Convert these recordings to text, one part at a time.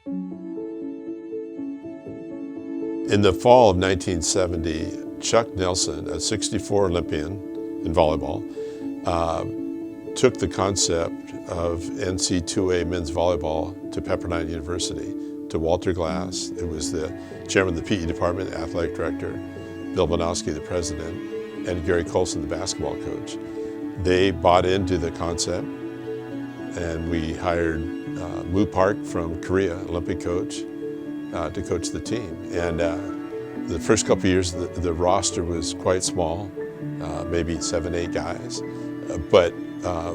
In the fall of 1970, Chuck Nelson, a '64 Olympian in volleyball, took the concept of NC2A men's volleyball to Pepperdine University, to Walter Glass. It was the chairman of the PE department, athletic director, Bill Banowski, the president, and Gary Colson, the basketball coach. They bought into the concept, and we hired Moo Park from Korea, Olympic coach, to coach the team. And the first couple of years, the roster was quite small, maybe 7, 8 guys. But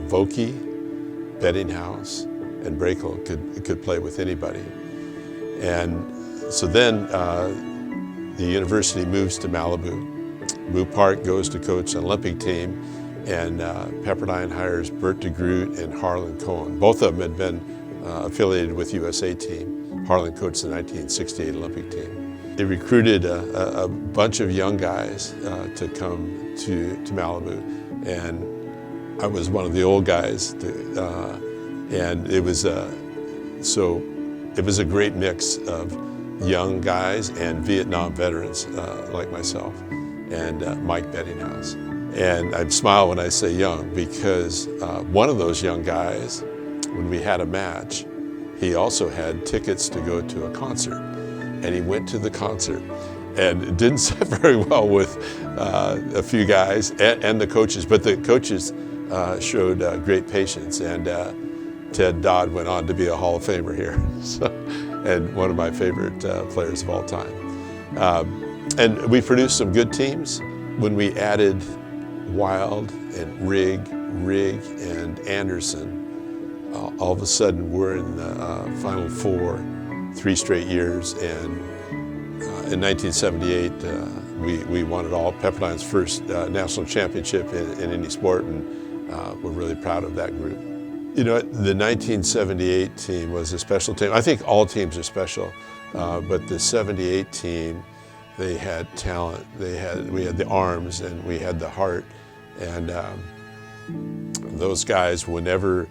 Vokey, Bettinghouse, and Brakel could play with anybody. And so then the university moves to Malibu. Moo Park goes to coach an Olympic team, and Pepperdine hires Bert DeGroot and Harlan Cohen. Both of them had been affiliated with USA team. Harlan coached the 1968 Olympic team. They recruited a bunch of young guys to come to Malibu, and I was one of the old guys, and it was a great mix of young guys and Vietnam veterans like myself and Mike Bettinghouse. And I smile when I say young because one of those young guys, when we had a match, he also had tickets to go to a concert, and he went to the concert. And it didn't sit very well with a few guys and the coaches, but the coaches showed great patience, and Ted Dodd went on to be a Hall of Famer here, and one of my favorite players of all time. And we produced some good teams. When we added Wild and Rigg and Anderson, all of a sudden we're in the Final Four 3 straight years, and in 1978 we won it all, Pepperdine's first national championship in any sport, and we're really proud of that group. You know, the 1978 team was a special team. I think all teams are special, but the '78 team, they had talent. We had the arms, and we had the heart, and those guys, whenever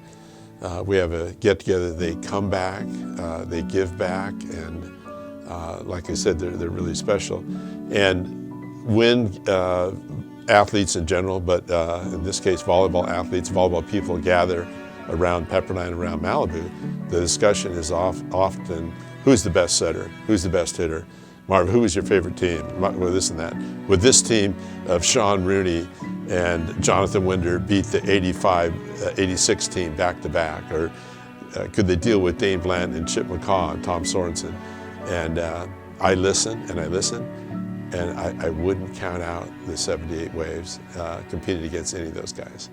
we have a get-together, they come back, they give back, and like I said, they're really special. And when athletes in general, but in this case volleyball athletes, volleyball people gather around Pepperdine, around Malibu, the discussion is often, who's the best setter, who's the best hitter? Marv, who was your favorite team? Well, this and that. Would this team of Sean Rooney and Jonathan Winder beat the '86 team back to back? Or could they deal with Dane Blanton and Chip McCaw and Tom Sorensen? And I listened and I listened, and I wouldn't count out the '78 Waves competing against any of those guys.